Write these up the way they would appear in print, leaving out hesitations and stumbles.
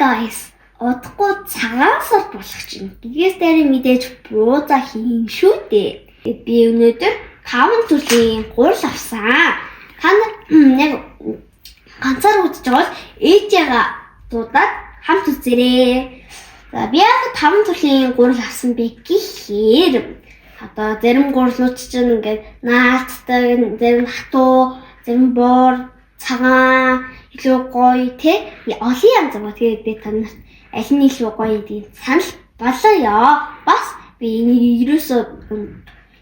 guys. Удахгүй цагаан сар болох чинь. Гэгээс дээр мэдээж бууза хийн шүү дээ. Би өнөөдөр 5 төрлийн гурил авсан. Та нар яг ганцаар үзэж байгаа бол ээжээгээ дуудаад хамт үзээрэй. За би яг 5 төрлийн гурил авсан бэ гэхээр одоо зарим гурилууд чинь ингээд наалттай, зарим хатуу, зарим бор, цагаан, илүү гоё тий олон янз байгаа. Тэгээд би танарт аль нь илүү гоё гэдгийг санал болгоё. Бас би энийг ерөөсөө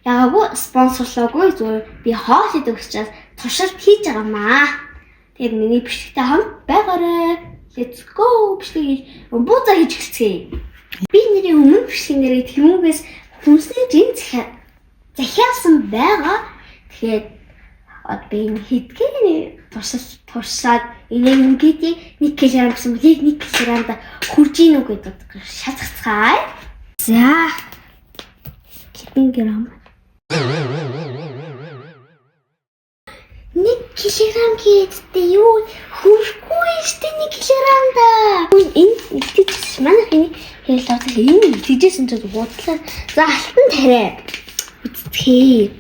яагаад спонсорлоогүй, зүгээр би хоол идэх учраас туршилт хийж байгаа маа. Тэгээд миний бичлэгтэй хамт байгаарай. Let's go. Бичлэг бууза хийж эхэлцгээе. Би нэрийн өмнө бичлэгээрээ тэмүүгээс хүнсний жин захиалсан байгаа. Тэгэхээр би энэ хэдгээр туршаад ингээд нэг килограмм гэсэн үг яг 1 килограммда хүрж ийн үү гэдэг шалгацгаая. За. Хэдэн грамм? 1 килограмм гэдэгтэй юу хүрхгүй штэ 1 килограммда. Энэ итгэж манай хэлээд энэ итгэжсэн ч бодлоо. За алтан тариа. Үтгий.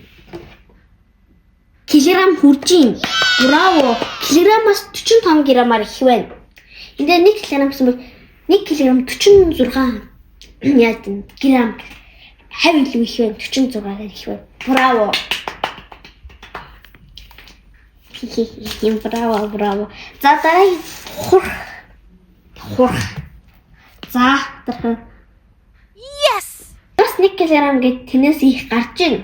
Килограмм хүрж ийн. Браво. Килограммаас 45 граммаар их байна. Энд 1 килограмм гэсэн бол 1 килограмм 46 яа грамм хав илүү их байна. 46-аар их байна. Браво. Браво. За дараагийн хурх. За дараагийн. Yes. Бас 1 килограмм гэд тэнэс их гарч ийн.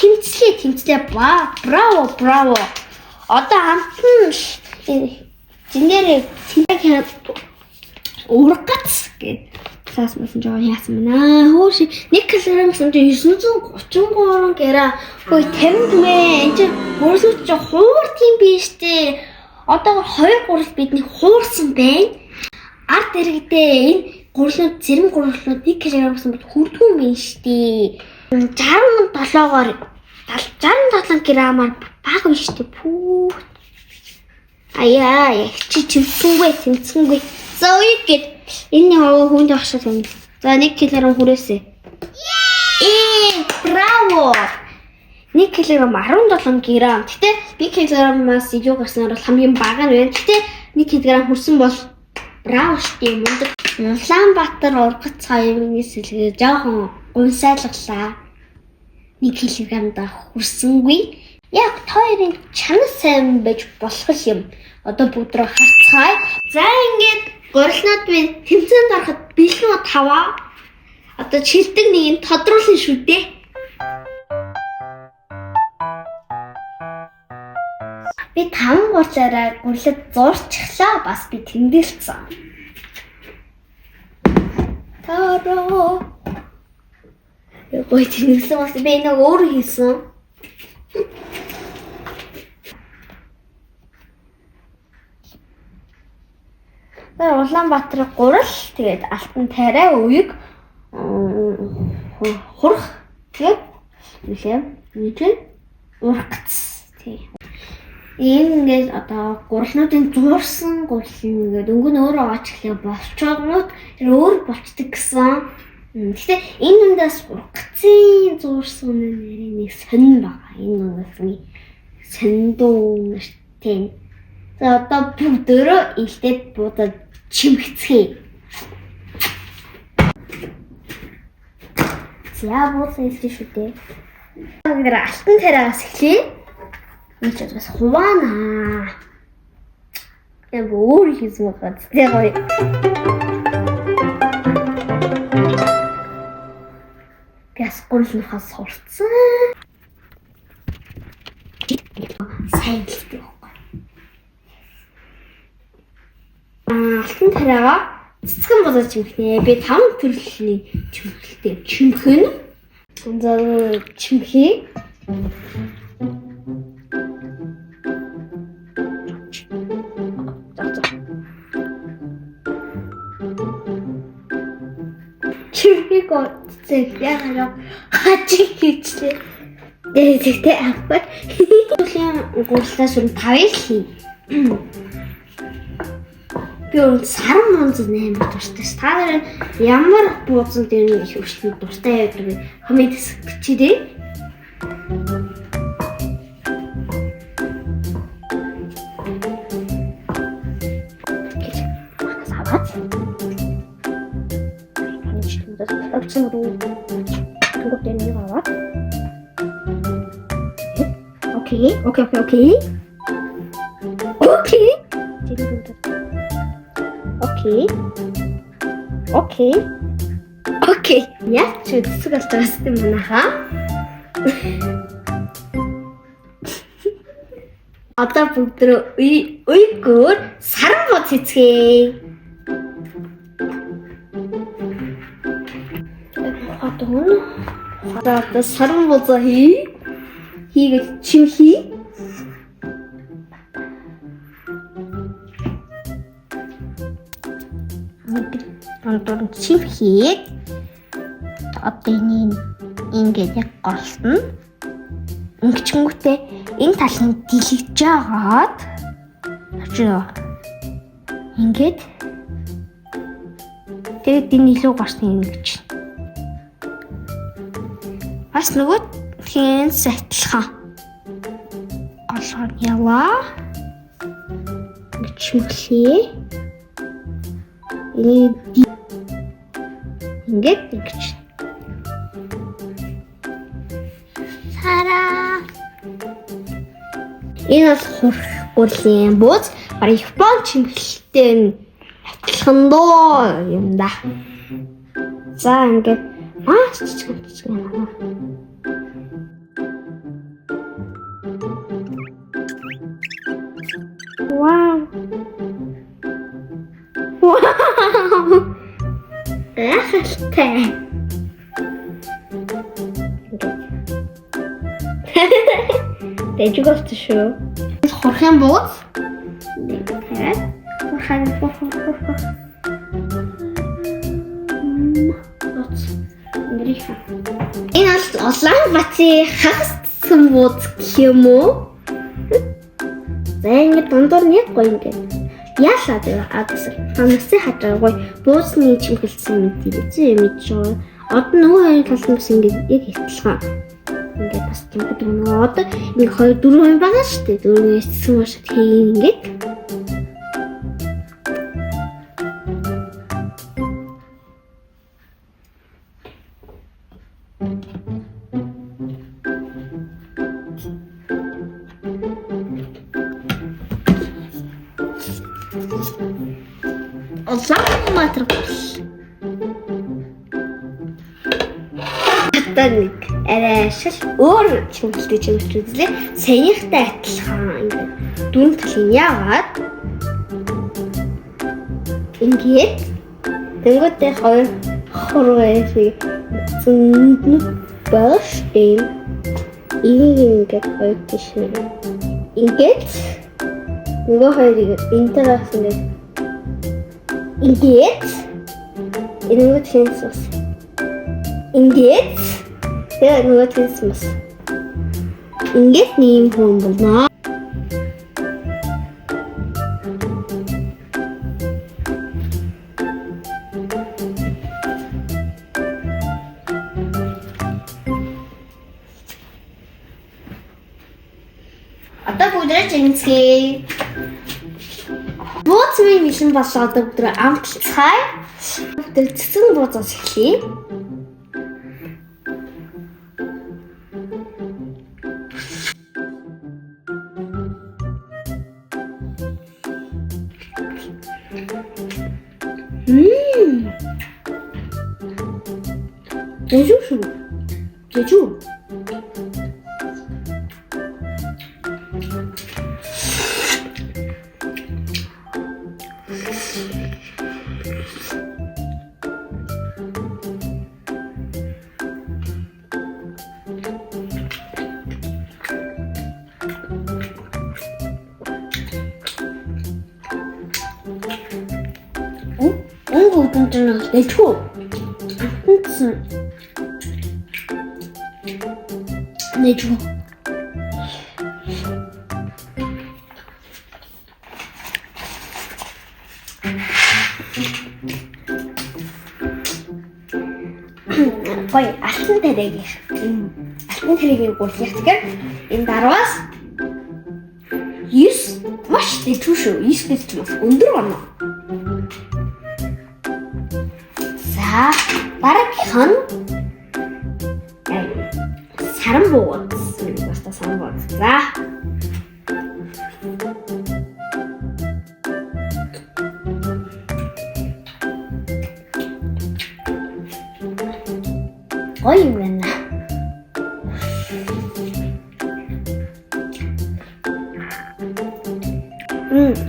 Тэмцлээ. Браво. Одоо хамтан жинэрээ тэмдэг ургац гэд цаас мэсэн жоо яасан байна. Хөөш 1 кг гэсэн чинь 933 грамм. Хөөе 50 гэмээ. Энд чинь өөрсөд чинь хуурт юм биш дээ. Одоо 2 гурил бидний хуурсан байна. Ард иргэдээ энэ гурилууд зэрэг гурилууд 1 кг гэсэн бол хүрдгүй юм байна штий. 67 граммаар бага биш штий. Пүү. Аяа, яг чи тэмцэнгүй. За үегээд энэ хүнд ахшаа юм. За 1 кг хүрээсэй. Браво. 1 кг 17 грамм. Гэтэ 1 кг-аас илүү гарснаар бол хамгийн бага нь байна. Гэтэ 1 кг хүрсэн бол браво штий мундаг. Улаанбаатар ургац цаавны сэлгээ жоохон унсайлглаа. 1 кг-да хүрсэнгүй. Яг хоёрын чанас сайн байж болох юм. Одоо бүгд рүү харцгаая. За ингээд гурилнууд минь тэмцээнд ороход бэлэн 5. Одоо чилдэг нэг нь тодруулна шүү дээ. Би 5 гурилаараа гурилд зурчихлаа. Бас би тэмдэглэсэн. Тароо. Ой тэмдэглэсэн бас би нэг өөр хийсэн. Улаанбаатар гурил, тэгээд алтан тариа, үег, хурх, тэгээд ургац. Энэ ингээд одоо гурилнуудын зуурсан гурил ингээд өнгө нь өөрөө аачлаа болчоогнууд өөр болчдөг гэсэн. Гэхдээ энэ үндээс ургацын зуурсан нэрийн нэг сонин байгаа. Энэ үндээс сондоо тийм. За одоо бүгдөө илдээд буудаад чимхцгээе. За буудаа илдэж шүү дээ. Ингээд алтан тариагаас эхлэе. Энэ ч бас хуваана. Яг өөр хийсэн байгаа. Тэгээ гоё. Газ гурлахаас сурцсан. Сайн л дээ. Алтан тариагаа цэцгэн болоо чимхнэ. Би 5 төрлийн чимхэлтэй чимхэн. За чимхий. Чимхийг цэцэг яагаад хажиг хийчихлээ. Тэгтээ авах. Гурлаас 5 хий. Би өөр саран монз 8 дуртай ш. Та нар ямар бууцан дээр нэг хөвчтөнд дуртай байдаг вэ? Коммент бичээрэй. Окей. Яа ч үсэг болж байгаа юм байна. Одоо бүгдрөө үйгөр саран бод хийцгээе. Одоо саран бод хийгээд чим хий. Онтон чим хийгээд одоо ингээд яг голтно. Ингэчингүүтээ энэ тал нь дэлгэж жагаад ингээд тэгээд энэ илүү гарсан ингэж. Бас нөгөө хин сайтлахаа. Голгоо яваа. Чимхлээ. Ингээд ингэж. Сара. Энэ бол хурхгуулийн бууз. Бараг Япон чимхлэлтэй адилхан доо юм да. За ингээд чичгэн. Вау. Ахалтай. Дэжиг болчих шүү. Хурхан бууз. Хурхан. Энэ бол Улаанбаатарын хагас бууз гэх юм уу? За ингэ дундуур нь яг гоё ингэ. Яашаад адасар. Танасны хажаагүй буусны чимхэлсэн мэт тийм мэдж байгаа. Одоо нөгөө хоёрын талаас ингэ яг ихтлээ. Ингээд бас тийм гэдэг. Одоо нэг 2 4 байгаа шүү дээ. Дөрөвөөс цэцэн уушаад хийн ингээд. Улаанбаатар нэг арай шил өөр чимгэлтэй үзлээ. Саяхтай адилхан ингээд дөрөв талын яагаад ингээд тэнгуүтэй хоёр хурвээс зүүн бааштай ингээд хоёр тийш ингээд нөгөө хоёрыг интернет ингээд энэ тэнцс ингээд тэгээ нөгөө тэнцс ингээд нэм хүн болно. Одоо бүгдээ жинцгээ. Бууц минь мишин болоо одоо бүгдээ амтлцгаая. Бүгдээ цэцэн бууцаас эхлэе. Дэжүү. 내줘. Гоё алтан таригийн алтан таригийн гурлах тэгэхээр энэ дарваас 9 маш дэвшүү шүү. 9 гэж ч бас өндөр байна. За дараагийнх нь саран буугац. Баста саран буугац. За гоё юм байна.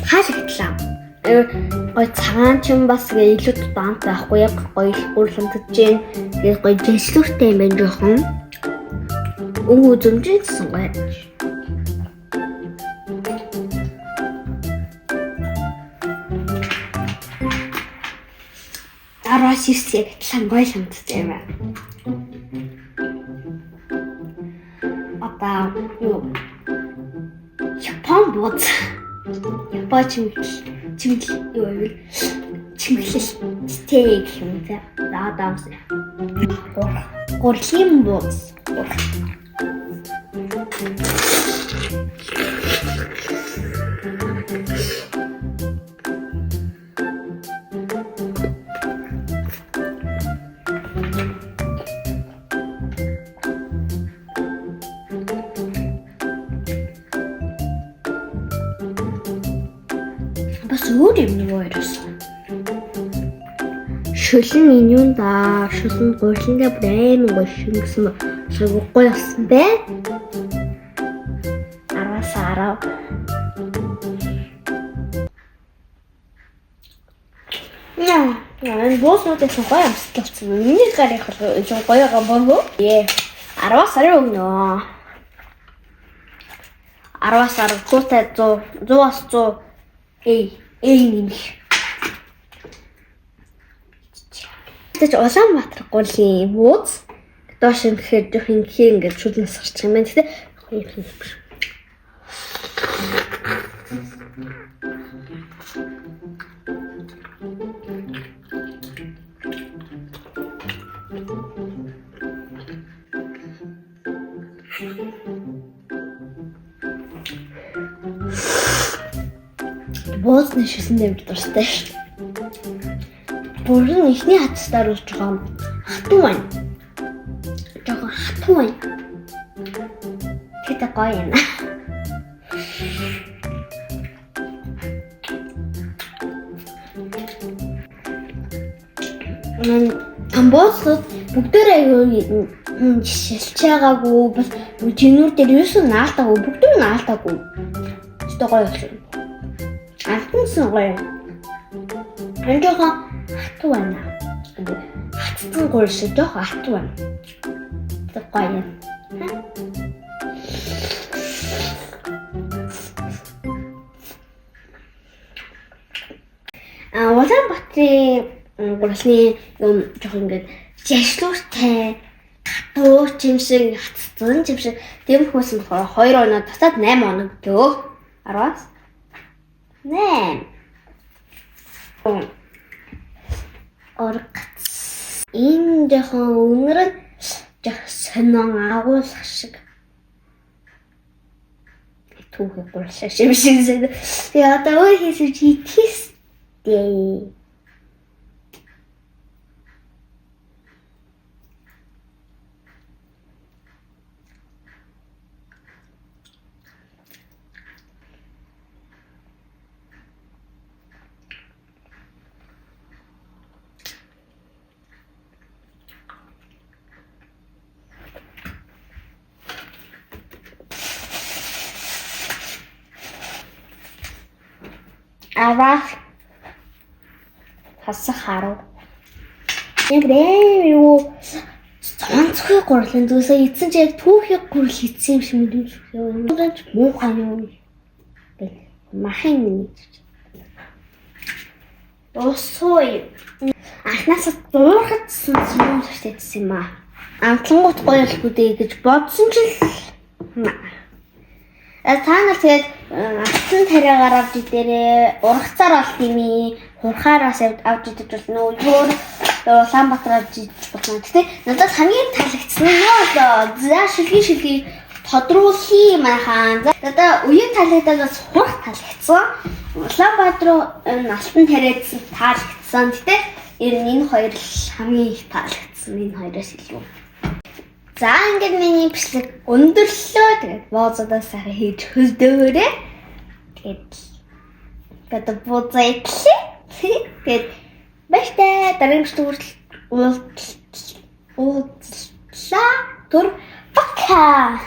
Хаашигтлаа. Гоё цагаан ч юм бас илүү даант байхгүй яг гоё гурландж जैन. Тэгээд гоё жислүүртэй юм байна жоохон. Өнгө зөмжсэн гоё. Дараас ирсээ гэтлэн гоё шамтж байна. Одоо юу Япон бууз. Япон чимэл юу вэ? Чимэглэл стейк юм за. Даадаас. Гурлын бууз. Бас өөр юм нэг байсан. Шүлэн энэ юм да. Шүлэн гурландаа бүр аймаг гоё шингэсэн гоё болсон бэ. Араа. Энэ бууснуудаас гоё амсгалцсан. Миний гарыг зөв гоёгаа боргоо. 10-аас 10 өгнө. 10-аас 10 100-тай 100, 100-аас 100 нэмэх. Тэгэж Улаанбаатар гурлын бууз доош нь гэхээр жоох ингэж шүлнэс гарчих юм байна. Тэгтээ боосны шүлэн дэмж дуртай. Бүрэн ихний хатстаар үж байгаа хатуу байна. Жохоо хатуу байна. Тэт гоё юм. Амбоосууд бүгдээрээ шилж байгаагүй бас жинүүр дээр юусэн наалтаагүй бүгдөө наалтаагүй. Өстө гоё болсон. Алтансан гоё. Энэ жоохон хатуу байна. Хатсан гурил шиг жоохон хатуу байна. Тэг гоё. Улаанбаатарын гурлын юм жоохон ингэж жашлууртай хатуу юм шиг хатсан юм шиг тийм хүмүүс нь 2 оноо татаад 8 оноо гэлөө 10-аас 8. Оргац. Энэ жоохон өнөр нь жоох сонин агуулах шиг. Түүхий гурлаа шиг шиг. Тэгээ одоо өөр хийсэж итгэстэй. Авах хасах харав. Нэмрээ юу цонцхой гурлын дүүсээ эцэн чи яг түүхий гурл хийсэн юм шиг мэдэн шүү. Муухай юу. Махын Осой. Анхнаасаа дуурхацсан юм шигтэйсэн юм аа. Амтлангууд гоё болохгүй дээ гэж бодсон ч л. Та нар тэгээд алтан тариагаар авч идээрээ ургацаар бол тими хурхаараас авч идэж болно. Өөр Улаанбаатар авч идэж болно. Гэтэ надад хамгийн таалагдсан нь за шилхий тодруулъя манайхан. Надад үеийн таалагдаад хурх таалагдсан. Улаанбаатар алтан тариад таалагдсан. Гэтэ энэ хоёр л хамгийн их таалагдсан. Энэ хоёроос илүү. За ингээд миний бичлэг өндөрлөө. Тэгээд боозодоо сайхан хийж хөлдөөрэй. Тэгээд боозоо итлээ. Тэгээд баяртай дараагийн бичлэг уулзлаа. Пока.